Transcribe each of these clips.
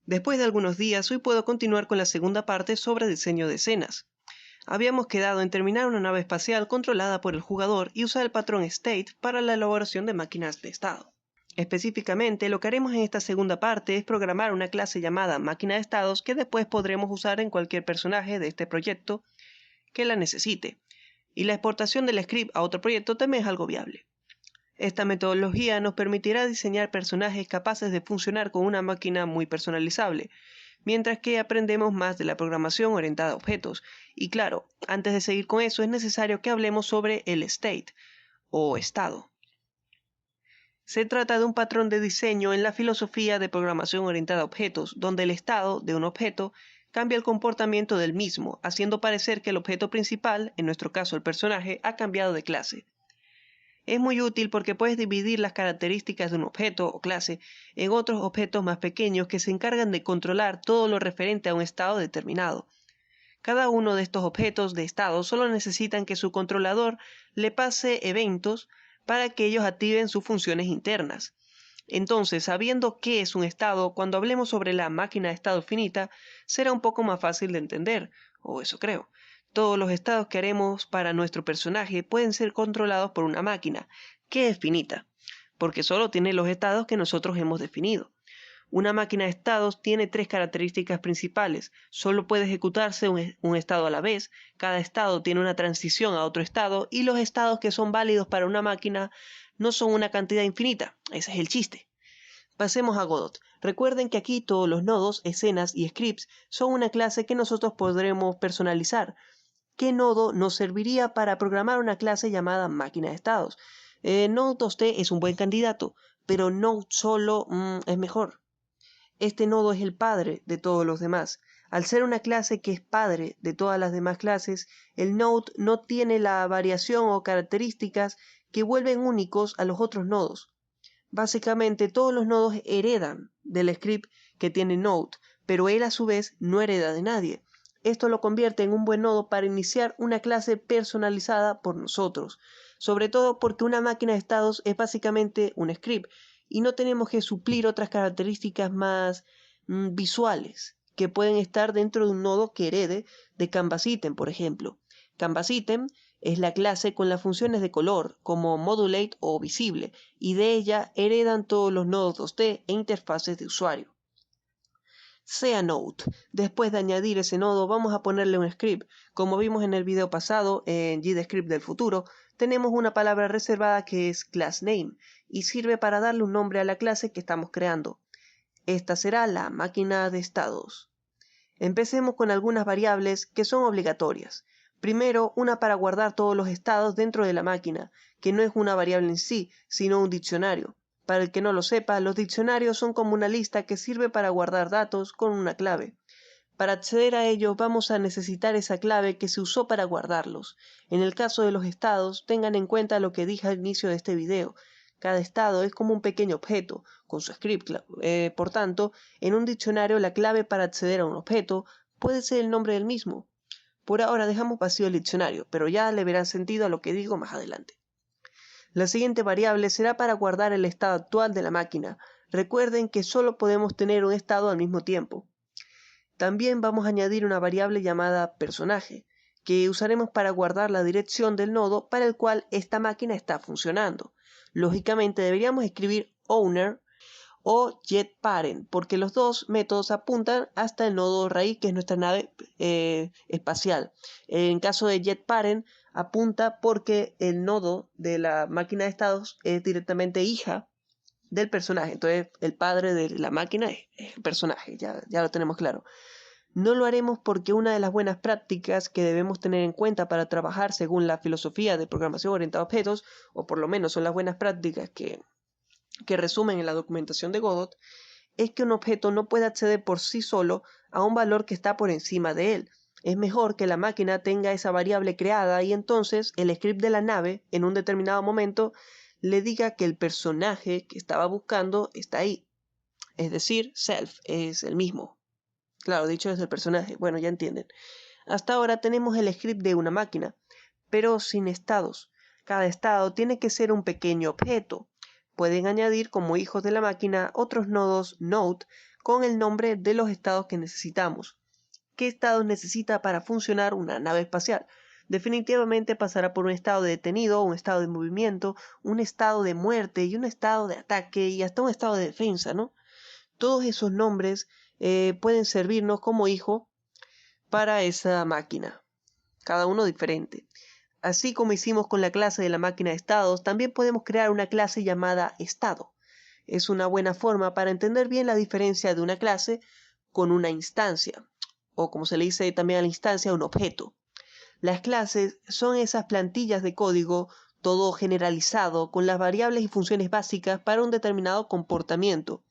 Después de algunos días, hoy puedo continuar con la segunda parte sobre diseño de escenas. Habíamos quedado en terminar una nave espacial controlada por el jugador y usar el patrón state para la elaboración de máquinas de estado. Específicamente, lo que haremos en esta segunda parte es programar una clase llamada máquina de estados que después podremos usar en cualquier personaje de este proyecto que la necesite. Y la exportación del script a otro proyecto también es algo viable. Esta metodología nos permitirá diseñar personajes capaces de funcionar con una máquina muy personalizable, mientras que aprendemos más de la programación orientada a objetos. Y claro, antes de seguir con eso es necesario que hablemos sobre el state, o estado. Se trata de un patrón de diseño en la filosofía de programación orientada a objetos, donde el estado de un objeto cambia el comportamiento del mismo, haciendo parecer que el objeto principal, en nuestro caso el personaje, ha cambiado de clase. Es muy útil porque puedes dividir las características de un objeto o clase en otros objetos más pequeños que se encargan de controlar todo lo referente a un estado determinado. Cada uno de estos objetos de estado solo necesitan que su controlador le pase eventos para que ellos activen sus funciones internas. Entonces, sabiendo qué es un estado, cuando hablemos sobre la máquina de estado finita, será un poco más fácil de entender, o eso creo. Todos los estados que haremos para nuestro personaje pueden ser controlados por una máquina, que es finita, porque solo tiene los estados que nosotros hemos definido. Una máquina de estados tiene 3 características principales. Solo puede ejecutarse un estado a la vez, cada estado tiene una transición a otro estado y los estados que son válidos para una máquina no son una cantidad infinita. Ese es el chiste. Pasemos a Godot. Recuerden que aquí todos los nodos, escenas y scripts son una clase que nosotros podremos personalizar. ¿Qué nodo nos serviría para programar una clase llamada máquina de estados? Node2t es un buen candidato, pero Node solo es mejor. Este nodo es el padre de todos los demás. Al ser una clase que es padre de todas las demás clases, el node no tiene la variación o características que vuelven únicos a los otros nodos. Básicamente todos los nodos heredan del script que tiene node, pero él a su vez no hereda de nadie. Esto lo convierte en un buen nodo para iniciar una clase personalizada por nosotros, sobre todo porque una máquina de estados es básicamente un script y no tenemos que suplir otras características más visuales que pueden estar dentro de un nodo que herede de CanvasItem, por ejemplo. CanvasItem es la clase con las funciones de color, como Modulate o Visible, y de ella heredan todos los nodos 2D e interfaces de usuario. Sea Node. Después de añadir ese nodo, vamos a ponerle un script. Como vimos en el video pasado, en GDScript del futuro, tenemos una palabra reservada que es className, y sirve para darle un nombre a la clase que estamos creando. Esta será la máquina de estados. Empecemos con algunas variables que son obligatorias. Primero, una para guardar todos los estados dentro de la máquina, que no es una variable en sí, sino un diccionario. Para el que no lo sepa, los diccionarios son como una lista que sirve para guardar datos con una clave. Para acceder a ellos vamos a necesitar esa clave que se usó para guardarlos. En el caso de los estados, tengan en cuenta lo que dije al inicio de este video. Cada estado es como un pequeño objeto, con su script. Por tanto, en un diccionario la clave para acceder a un objeto puede ser el nombre del mismo. Por ahora dejamos vacío el diccionario, pero ya le verán sentido a lo que digo más adelante. La siguiente variable será para guardar el estado actual de la máquina. Recuerden que solo podemos tener un estado al mismo tiempo. También vamos a añadir una variable llamada personaje, que usaremos para guardar la dirección del nodo para el cual esta máquina está funcionando. Lógicamente deberíamos escribir owner o getParent, porque los dos métodos apuntan hasta el nodo raíz, que es nuestra nave espacial. En caso de getParent, apunta porque el nodo de la máquina de estados es directamente hija del personaje. Entonces, el padre de la máquina es el personaje, ya lo tenemos claro. No lo haremos porque una de las buenas prácticas que debemos tener en cuenta para trabajar según la filosofía de programación orientada a objetos, o por lo menos son las buenas prácticas que resumen en la documentación de Godot, es que un objeto no puede acceder por sí solo a un valor que está por encima de él. Es mejor que la máquina tenga esa variable creada y entonces el script de la nave, en un determinado momento, le diga que el personaje que estaba buscando está ahí. Es decir, self es el mismo. Claro, dicho desde el personaje. Bueno, ya entienden. Hasta ahora tenemos el script de una máquina, pero sin estados. Cada estado tiene que ser un pequeño objeto. pueden añadir como hijos de la máquina otros nodos Node con el nombre de los estados que necesitamos. ¿Qué estados necesita para funcionar una nave espacial? Definitivamente pasará por un estado de detenido, un estado de movimiento, un estado de muerte y un estado de ataque y hasta un estado de defensa, ¿no? Todos esos nombres pueden servirnos como hijo para esa máquina, cada uno diferente. Así como hicimos con la clase de la máquina de estados, también podemos crear una clase llamada estado. Es una buena forma para entender bien la diferencia de una clase con una instancia, o como se le dice también a la instancia, un objeto. Las clases son esas plantillas de código todo generalizado con las variables y funciones básicas para un determinado comportamiento,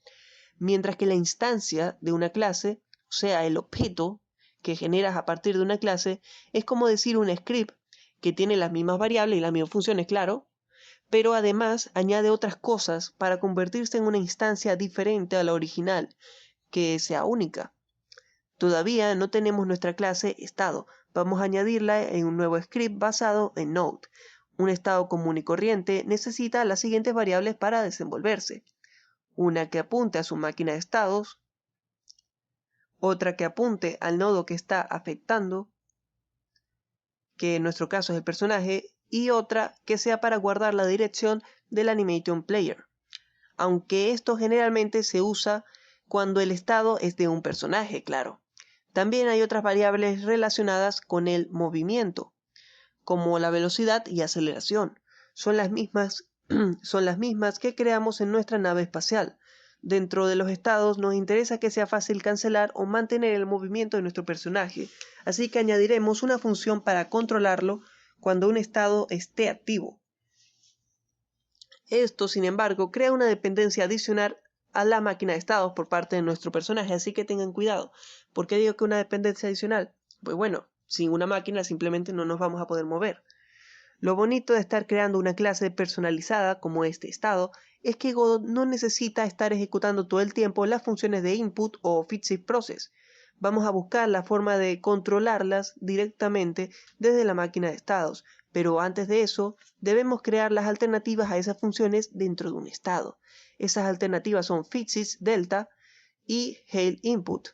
mientras que la instancia de una clase, o sea, el objeto que generas a partir de una clase, es como decir un script que tiene las mismas variables y las mismas funciones, claro, pero además añade otras cosas para convertirse en una instancia diferente a la original, que sea única. Todavía no tenemos nuestra clase estado. Vamos a añadirla en un nuevo script basado en Node. Un estado común y corriente necesita las siguientes variables para desenvolverse. Una que apunte a su máquina de estados, otra que apunte al nodo que está afectando, que en nuestro caso es el personaje, y otra que sea para guardar la dirección del Animation Player. Aunque esto generalmente se usa cuando el estado es de un personaje, claro. También hay otras variables relacionadas con el movimiento, como la velocidad y aceleración. Son las mismas que creamos en nuestra nave espacial. Dentro de los estados nos interesa que sea fácil cancelar o mantener el movimiento de nuestro personaje, así que añadiremos una función para controlarlo cuando un estado esté activo. Esto, sin embargo, crea una dependencia adicional a la máquina de estados por parte de nuestro personaje, así que tengan cuidado. ¿Por qué digo que una dependencia adicional? Pues bueno, sin una máquina simplemente no nos vamos a poder mover. Lo bonito de estar creando una clase personalizada como este estado es que Godot no necesita estar ejecutando todo el tiempo las funciones de input o fixed process. Vamos a buscar la forma de controlarlas directamente desde la máquina de estados, pero antes de eso debemos crear las alternativas a esas funciones dentro de un estado. Esas alternativas son fixed, delta y hail input,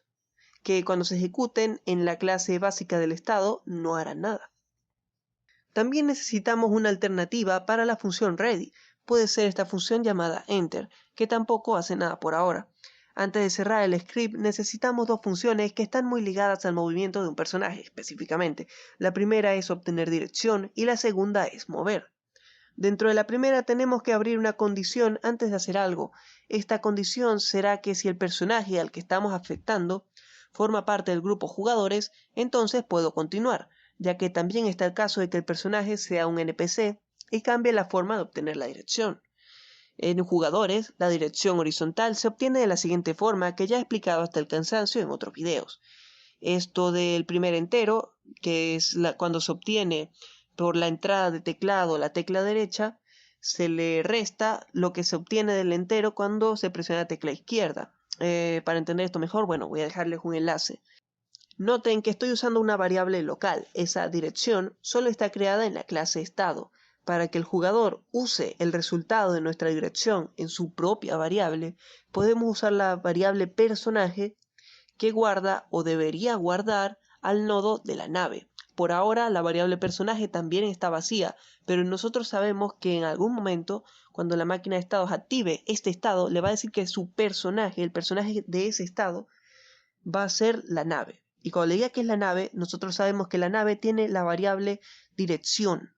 que cuando se ejecuten en la clase básica del estado no harán nada. También necesitamos una alternativa para la función ready. Puede ser esta función llamada enter, que tampoco hace nada por ahora. Antes de cerrar el script necesitamos dos funciones que están muy ligadas al movimiento de un personaje específicamente. La primera es obtener dirección y la segunda es mover. Dentro de la primera tenemos que abrir una condición antes de hacer algo. Esta condición será que si el personaje al que estamos afectando forma parte del grupo jugadores, entonces puedo continuar, ya que también está el caso de que el personaje sea un NPC y cambie la forma de obtener la dirección. En jugadores, la dirección horizontal se obtiene de la siguiente forma que ya he explicado hasta el cansancio en otros videos. Esto del primer entero, que es cuando se obtiene por la entrada de teclado la tecla derecha, se le resta lo que se obtiene del entero cuando se presiona la tecla izquierda. Para entender esto mejor, bueno, voy a dejarles un enlace. Noten que estoy usando una variable local. Esa dirección solo está creada en la clase estado. Para que el jugador use el resultado de nuestra dirección en su propia variable, podemos usar la variable personaje que guarda o debería guardar al nodo de la nave. Por ahora la variable personaje también está vacía, pero nosotros sabemos que en algún momento, cuando la máquina de estados active este estado, le va a decir que su personaje, el personaje de ese estado, va a ser la nave. Y cuando le diga que es la nave, nosotros sabemos que la nave tiene la variable dirección.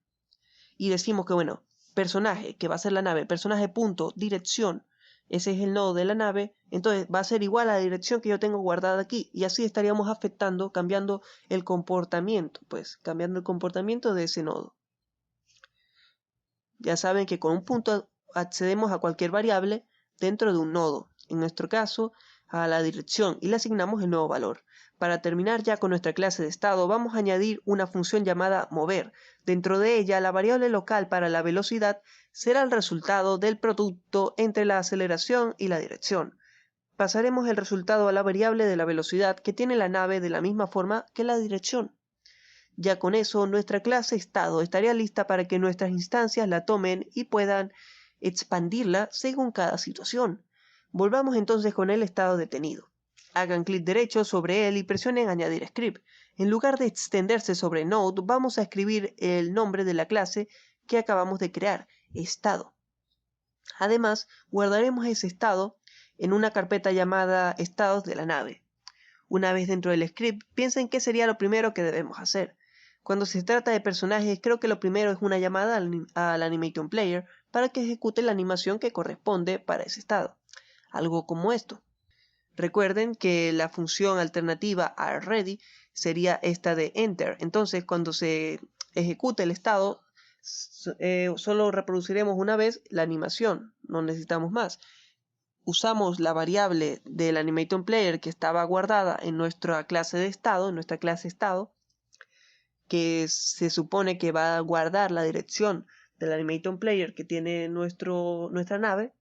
Y decimos que, bueno, personaje, que va a ser la nave, personaje.dirección, ese es el nodo de la nave, entonces va a ser igual a la dirección que yo tengo guardada aquí, y así estaríamos afectando, cambiando el comportamiento, cambiando el comportamiento de ese nodo. Ya saben que con un punto accedemos a cualquier variable dentro de un nodo, en nuestro caso a la dirección, y le asignamos el nuevo valor. Para terminar ya con nuestra clase de estado, vamos a añadir una función llamada mover. Dentro de ella, la variable local para la velocidad será el resultado del producto entre la aceleración y la dirección. Pasaremos el resultado a la variable de la velocidad que tiene la nave de la misma forma que la dirección. Ya con eso, nuestra clase estado estaría lista para que nuestras instancias la tomen y puedan expandirla según cada situación. Volvamos entonces con el estado detenido. Hagan clic derecho sobre él y presionen Añadir script. En lugar de extenderse sobre Node, vamos a escribir el nombre de la clase que acabamos de crear, estado. Además, guardaremos ese estado en una carpeta llamada estados de la nave. Una vez dentro del script, piensen qué sería lo primero que debemos hacer. Cuando se trata de personajes, creo que lo primero es una llamada al Animation Player para que ejecute la animación que corresponde para ese estado. Algo como esto. Recuerden que la función alternativa a ready sería esta de enter. Entonces, cuando se ejecute el estado, solo reproduciremos una vez la animación. No necesitamos más. Usamos la variable del Animation Player que estaba guardada en nuestra clase de estado, en nuestra clase estado, que se supone que va a guardar la dirección del Animation Player que tiene nuestra nave.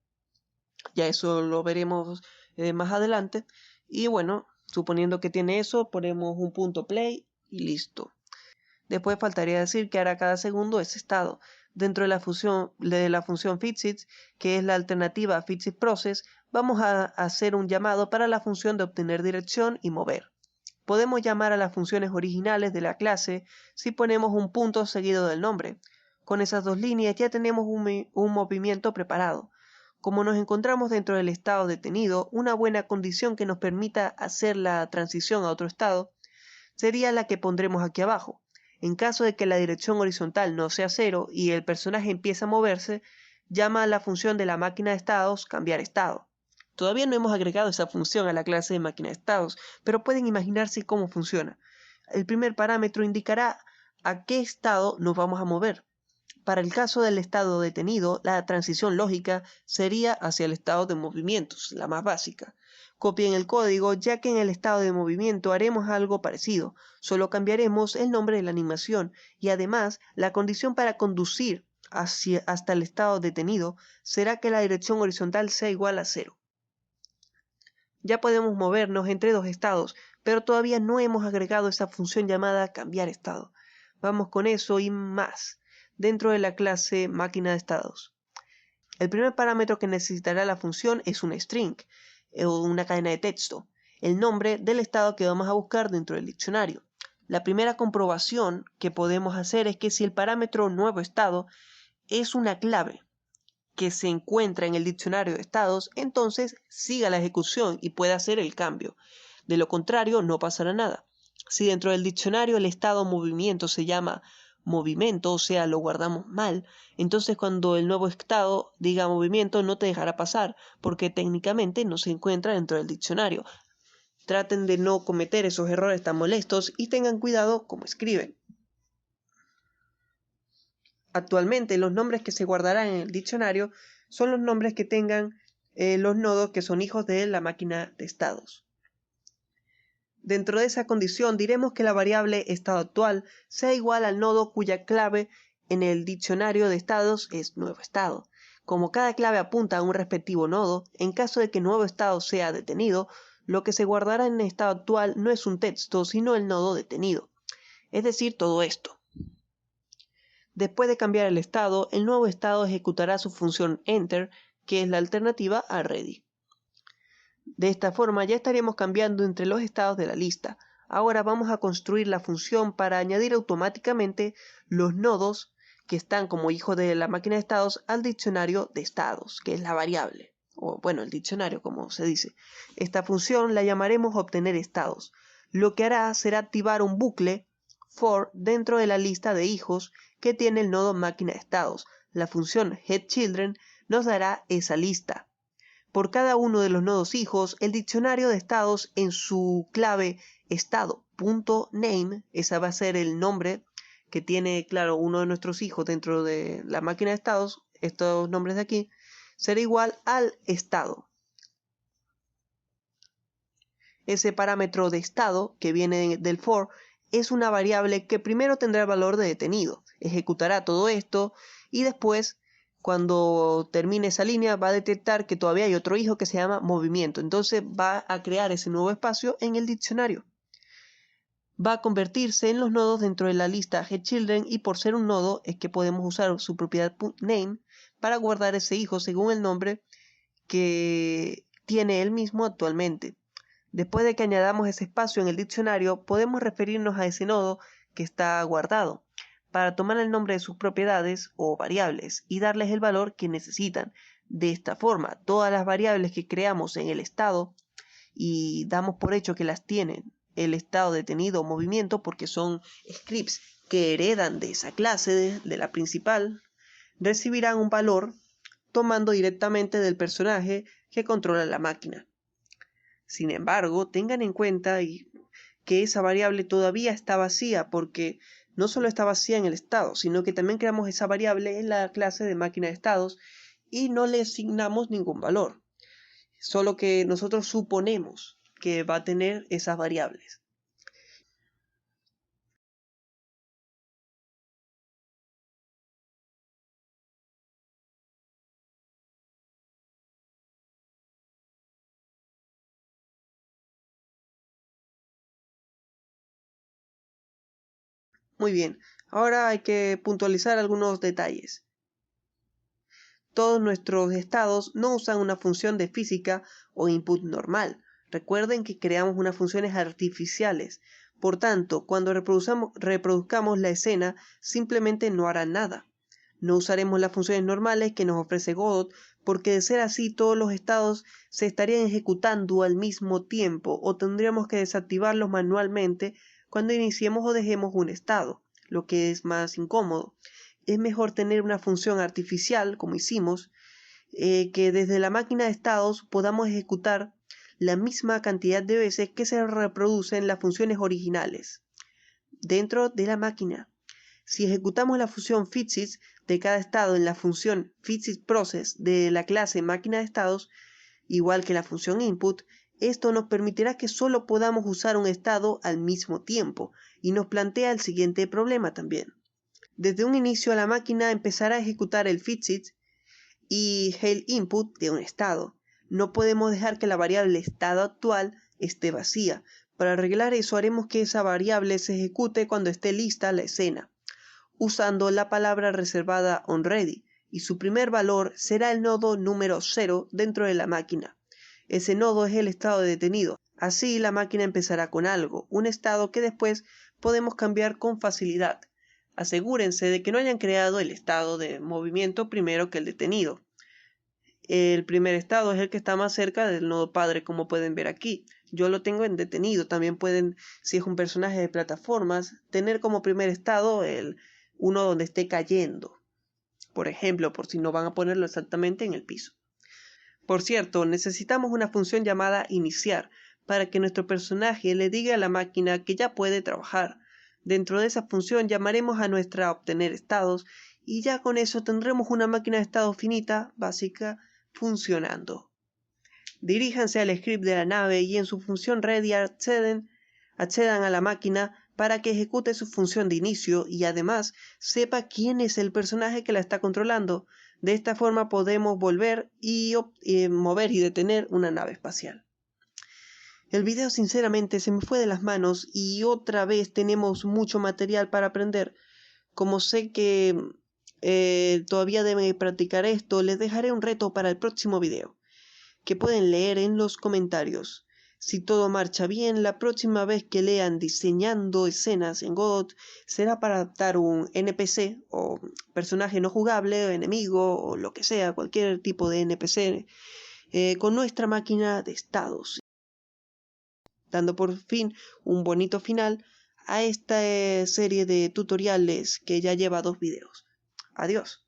Ya eso lo veremos más adelante. Y bueno, suponiendo que tiene eso, ponemos un punto play y listo. Después faltaría decir que hará cada segundo ese estado. Dentro de la función fixit, que es la alternativa a fixit process, vamos a hacer un llamado para la función de obtener dirección y mover. Podemos llamar a las funciones originales de la clase si ponemos un punto seguido del nombre. Con esas dos líneas ya tenemos un movimiento preparado. Como nos encontramos dentro del estado detenido, una buena condición que nos permita hacer la transición a otro estado sería la que pondremos aquí abajo. En caso de que la dirección horizontal no sea 0 y el personaje empiece a moverse, llama a la función de la máquina de estados cambiar estado. Todavía no hemos agregado esa función a la clase de máquina de estados, pero pueden imaginarse cómo funciona. El primer parámetro indicará a qué estado nos vamos a mover. Para el caso del estado detenido, la transición lógica sería hacia el estado de movimientos, la más básica. Copien el código, ya que en el estado de movimiento haremos algo parecido, solo cambiaremos el nombre de la animación y además la condición para conducir hasta el estado detenido será que la dirección horizontal sea igual a 0. Ya podemos movernos entre dos estados, pero todavía no hemos agregado esa función llamada cambiar estado. Vamos con eso y más dentro de la clase máquina de estados. El primer parámetro que necesitará la función es un string o una cadena de texto, el nombre del estado que vamos a buscar dentro del diccionario. La primera comprobación que podemos hacer es que si el parámetro nuevo estado es una clave que se encuentra en el diccionario de estados, entonces siga la ejecución y pueda hacer el cambio. De lo contrario, no pasará nada. Si dentro del diccionario el estado movimiento se llama movimiento, o sea, lo guardamos mal, entonces cuando el nuevo estado diga movimiento no te dejará pasar, porque técnicamente no se encuentra dentro del diccionario. Traten de no cometer esos errores tan molestos y tengan cuidado como escriben. Actualmente los nombres que se guardarán en el diccionario son los nombres que tengan los nodos que son hijos de la máquina de estados. Dentro de esa condición diremos que la variable estado actual sea igual al nodo cuya clave en el diccionario de estados es nuevo estado. Como cada clave apunta a un respectivo nodo, en caso de que nuevo estado sea detenido, lo que se guardará en el estado actual no es un texto, sino el nodo detenido. Es decir, todo esto. Después de cambiar el estado, el nuevo estado ejecutará su función enter, que es la alternativa a ready. De esta forma ya estaríamos cambiando entre los estados de la lista. Ahora vamos a construir la función para añadir automáticamente los nodos que están como hijos de la máquina de estados al diccionario de estados, que es la variable, o bueno, el diccionario como se dice. Esta función la llamaremos obtener estados. Lo que hará será activar un bucle for dentro de la lista de hijos que tiene el nodo máquina de estados. La función getChildren nos dará esa lista. Por cada uno de los nodos hijos, el diccionario de estados en su clave estado.name, esa va a ser el nombre que tiene, claro, uno de nuestros hijos dentro de la máquina de estados, estos nombres de aquí, será igual al estado. Ese parámetro de estado que viene del for es una variable que primero tendrá el valor de detenido, ejecutará todo esto y después, cuando termine esa línea, va a detectar que todavía hay otro hijo que se llama movimiento. Entonces va a crear ese nuevo espacio en el diccionario. Va a convertirse en los nodos dentro de la lista getChildren y por ser un nodo es que podemos usar su propiedad .name para guardar ese hijo según el nombre que tiene él mismo actualmente. Después de que añadamos ese espacio en el diccionario, podemos referirnos a ese nodo que está guardado para tomar el nombre de sus propiedades o variables y darles el valor que necesitan. De esta forma, todas las variables que creamos en el estado y damos por hecho que las tienen el estado detenido o movimiento porque son scripts que heredan de esa clase, de la principal, recibirán un valor tomando directamente del personaje que controla la máquina. Sin embargo, tengan en cuenta que esa variable todavía está vacía porque no solo está vacía en el estado, sino que también creamos esa variable en la clase de máquina de estados y no le asignamos ningún valor. Solo que nosotros suponemos que va a tener esas variables. Muy bien, ahora hay que puntualizar algunos detalles. Todos nuestros estados no usan una función de física o input normal. Recuerden que creamos unas funciones artificiales. Por tanto, cuando reproduzcamos la escena, simplemente no hará nada. No usaremos las funciones normales que nos ofrece Godot, porque de ser así todos los estados se estarían ejecutando al mismo tiempo o tendríamos que desactivarlos manualmente cuando iniciemos o dejemos un estado, lo que es más incómodo. Es mejor tener una función artificial, como hicimos, que desde la máquina de estados podamos ejecutar la misma cantidad de veces que se reproducen las funciones originales dentro de la máquina. Si ejecutamos la función fixit de cada estado en la función fixitProcess de la clase máquina de estados, igual que la función input, esto nos permitirá que solo podamos usar un estado al mismo tiempo y nos plantea el siguiente problema también. Desde un inicio la máquina empezará a ejecutar el fixit y el input de un estado. No podemos dejar que la variable estado actual esté vacía. Para arreglar eso haremos que esa variable se ejecute cuando esté lista la escena, usando la palabra reservada onReady, y su primer valor será el nodo número 0 dentro de la máquina. Ese nodo es el estado detenido. Así la máquina empezará con algo, un estado que después podemos cambiar con facilidad. Asegúrense de que no hayan creado el estado de movimiento primero que el detenido. El primer estado es el que está más cerca del nodo padre, como pueden ver aquí. Yo lo tengo en detenido. También pueden, si es un personaje de plataformas, tener como primer estado uno donde esté cayendo. Por ejemplo, por si no van a ponerlo exactamente en el piso. Por cierto, necesitamos una función llamada iniciar para que nuestro personaje le diga a la máquina que ya puede trabajar. Dentro de esa función llamaremos a nuestra obtener estados y ya con eso tendremos una máquina de estados finita, básica, funcionando. Diríjanse al script de la nave y en su función ready accedan a la máquina para que ejecute su función de inicio y además sepa quién es el personaje que la está controlando. De esta forma podemos volver y mover y detener una nave espacial. El video sinceramente se me fue de las manos y otra vez tenemos mucho material para aprender. Como sé que todavía deben practicar esto, les dejaré un reto para el próximo video, que pueden leer en los comentarios. Si todo marcha bien, la próxima vez que lean diseñando escenas en Godot será para adaptar un NPC o personaje no jugable, o enemigo o lo que sea, cualquier tipo de NPC con nuestra máquina de estados, dando por fin un bonito final a esta serie de tutoriales que ya lleva 2 videos. Adiós.